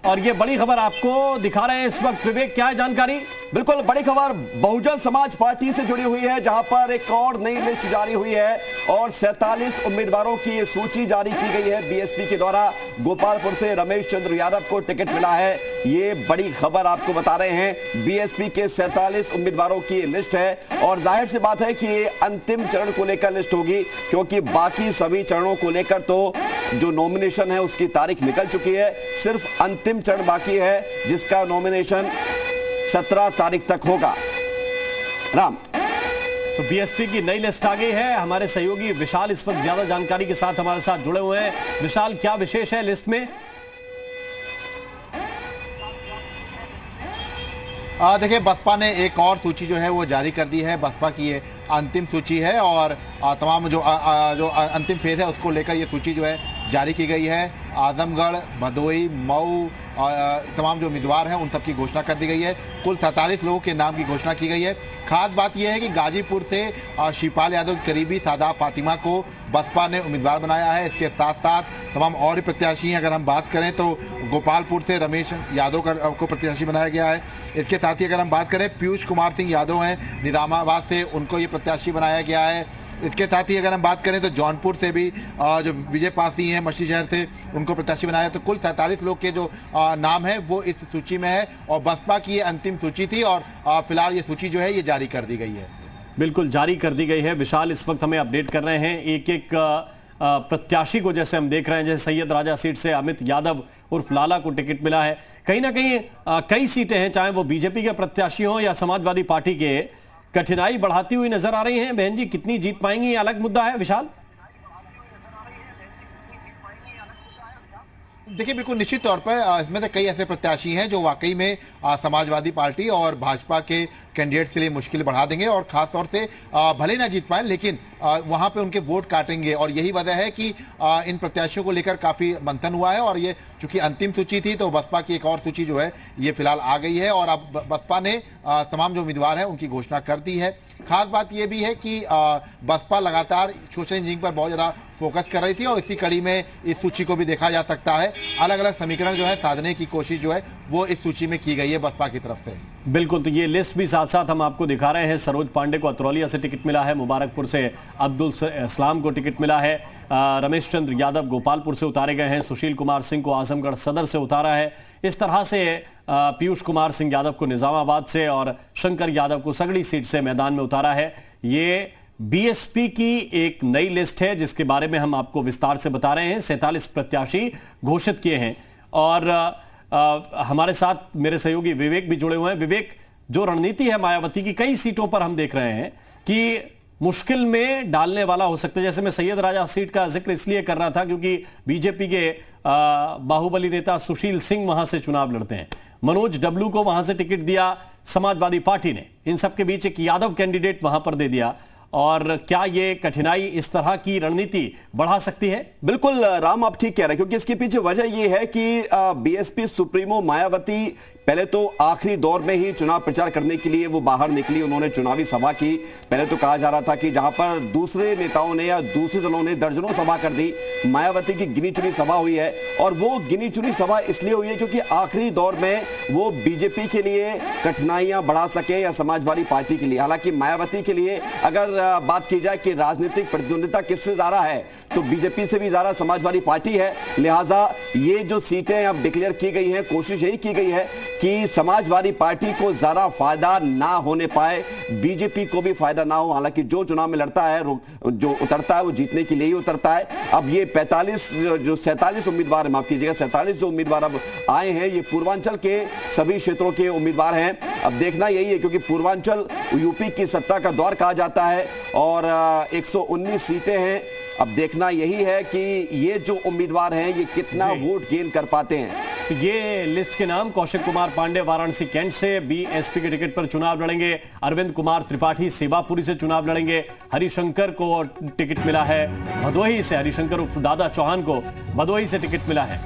और ये बड़ी खबर आपको दिखा रहे हैं इस वक्त। विवेक, क्या है जानकारी? बिल्कुल बड़ी खबर बहुजन समाज पार्टी से जुड़ी हुई है, जहां पर एक और नई लिस्ट जारी हुई है और 47 उम्मीदवारों की ये सूची जारी की गई है बीएसपी के द्वारा। गोपालपुर से रमेश चंद्र यादव को टिकट मिला है, ये बड़ी खबर आपको बता रहे हैं। बीएसपी के 47 उम्मीदवारों की लिस्ट है और जाहिर सी बात है कि ये अंतिम चरण को लेकर लिस्ट होगी, क्योंकि बाकी सभी चरणों को लेकर तो जो नॉमिनेशन है उसकी तारीख निकल चुकी है। सिर्फ अंतिम चरण बाकी है जिसका नॉमिनेशन 17 तारीख तक होगा। राम, तो बीएसपी की नई लिस्ट आ गई है। हमारे सहयोगी विशाल इस वक्त ज्यादा जानकारी के साथ हमारे साथ जुड़े हुए हैं। विशाल, क्या विशेष है लिस्ट में? देखिए, बसपा ने एक और सूची जो है वो जारी कर दी है। बसपा की ये अंतिम सूची है और तमाम जो अंतिम फेज है उसको लेकर ये सूची जो है जारी की गई है। आजमगढ़, भदोही, मऊ तमाम जो उम्मीदवार हैं उन सब की घोषणा कर दी गई है। कुल 47 लोगों के नाम की घोषणा की गई है। खास बात यह है कि गाजीपुर से शिवपाल यादव की करीबी सादा फातिमा को बसपा ने उम्मीदवार बनाया है। इसके साथ साथ तमाम और भी प्रत्याशी हैं। अगर हम बात करें तो गोपालपुर से रमेश यादव को प्रत्याशी बनाया गया है। इसके साथ ही अगर हम बात करें, पीयूष कुमार सिंह यादव हैं निजामाबाद से, उनको ये प्रत्याशी बनाया गया है। इसके साथ ही अगर हम बात करें तो जौनपुर से भी जो विजय पासी हैं मछली शहर से, उनको प्रत्याशी बनाया। तो कुल 47 लोग के जो नाम है वो इस सूची में है और बसपा की ये अंतिम सूची थी और फिलहाल ये सूची जो है ये जारी कर दी गई है। बिल्कुल जारी कर दी गई है। विशाल इस वक्त हमें अपडेट कर रहे हैं एक एक प्रत्याशी को। जैसे हम देख रहे हैं, जैसे सैयद राजा सीट से अमित यादव उर्फ लाला को टिकट मिला है। कहीं ना कहीं कई सीटें हैं, चाहे वो बीजेपी के प्रत्याशी हों या समाजवादी पार्टी के, कठिनाई बढ़ाती हुई नजर आ रही हैं। बहन जी, कितनी जीत पाएंगी ये अलग मुद्दा है। विशाल, देखिए, बिल्कुल निश्चित तौर पर इसमें से कई ऐसे प्रत्याशी हैं जो वाकई में समाजवादी पार्टी और भाजपा के कैंडिडेट्स के लिए मुश्किल बढ़ा देंगे और खास तौर से भले ना जीत पाए लेकिन वहां पे उनके वोट काटेंगे। और यही वजह है कि इन प्रत्याशियों को लेकर काफ़ी मंथन हुआ है और ये चूंकि अंतिम सूची थी तो बसपा की एक और सूची जो है ये फिलहाल आ गई है और अब बसपा ने तमाम जो उम्मीदवार हैं उनकी घोषणा कर दी है। खास बात यह भी है कि बसपा लगातार सोशल इंजीनियरिंग पर बहुत ज़्यादा फोकस कर रही थी और इसी कड़ी में इस सूची को भी देखा जा सकता है। अलग अलग समीकरण जो है साधने की कोशिश जो है वो इस सूची में की गई है बसपा की तरफ से। बिल्कुल, तो ये लिस्ट भी साथ साथ हम आपको दिखा रहे हैं। सरोज पांडे को अतरौलिया से टिकट मिला है, मुबारकपुर से अब्दुल इस्लाम को टिकट मिला है, रमेश चंद्र यादव गोपालपुर से उतारे गए हैं, सुशील कुमार सिंह को आजमगढ़ सदर से उतारा है। इस तरह से पीयूष कुमार सिंह यादव को निजामाबाद से और शंकर यादव को सगड़ी सीट से मैदान में उतारा है। ये बीएसपी की एक नई लिस्ट है जिसके बारे में हम आपको विस्तार से बता रहे हैं। 47 प्रत्याशी घोषित किए हैं और हमारे साथ मेरे सहयोगी विवेक भी जुड़े हुए हैं। विवेक, जो रणनीति है मायावती की, कई सीटों पर हम देख रहे हैं कि मुश्किल में डालने वाला हो सकता है। जैसे मैं सैयद राजा सीट का जिक्र इसलिए कर रहा था क्योंकि बीजेपी के बाहुबली नेता सुशील सिंह वहां से चुनाव लड़ते हैं। मनोज डब्लू को वहां से टिकट दिया समाजवादी पार्टी ने। इन सबके बीच एक यादव कैंडिडेट वहां पर दे दिया। और क्या ये कठिनाई इस तरह की रणनीति बढ़ा सकती है? बिल्कुल राम, आप ठीक कह रहे हैं, क्योंकि इसके पीछे वजह यह है कि बीएसपी सुप्रीमो मायावती पहले तो आखिरी दौर में ही चुनाव प्रचार करने के लिए वो बाहर निकली। उन्होंने चुनावी सभा की। पहले तो कहा जा रहा था कि जहां पर दूसरे नेताओं ने या दूसरे दलों ने दर्जनों सभा कर दी, मायावती की गिनी चुनी सभा हुई है। और वो गिनी चुनी सभा इसलिए हुई है क्योंकि आखिरी दौर में वो बीजेपी के लिए कठिनाइयां बढ़ा सके या समाजवादी पार्टी के लिए। हालांकि मायावती के लिए अगर बात की जाए कि राजनीतिक प्रतिद्वंदिता किससे ज्यादा है तो बीजेपी से भी ज्यादा समाजवादी पार्टी है। लिहाजा ये जो सीटें अब डिक्लेयर की गई हैं, कोशिश यही की गई है कि समाजवादी पार्टी को ज्यादा फायदा ना होने पाए, बीजेपी को भी फायदा ना हो। हालांकि जो चुनाव में लड़ता है, जो उतरता है, वो जीतने के लिए ही उतरता है। अब ये 47 उम्मीदवार, माफ कीजिएगा 47 जो उम्मीदवार अब आए हैं, ये पूर्वांचल के सभी क्षेत्रों के उम्मीदवार हैं। अब देखना यही है क्योंकि पूर्वांचल यूपी की सत्ता का द्वार कहा जाता है और 119 सीटें हैं। अब देखना यही है कि ये जो उम्मीदवार हैं ये कितना वोट गेन कर पाते हैं। ये लिस्ट के नाम: कौशिक कुमार पांडे वाराणसी कैंट से बीएसपी के टिकट पर चुनाव लड़ेंगे, अरविंद कुमार त्रिपाठी सेवापुरी से चुनाव लड़ेंगे, हरिशंकर को टिकट मिला है भदोही से, हरिशंकर उर्फ दादा चौहान को भदोही से टिकट मिला है।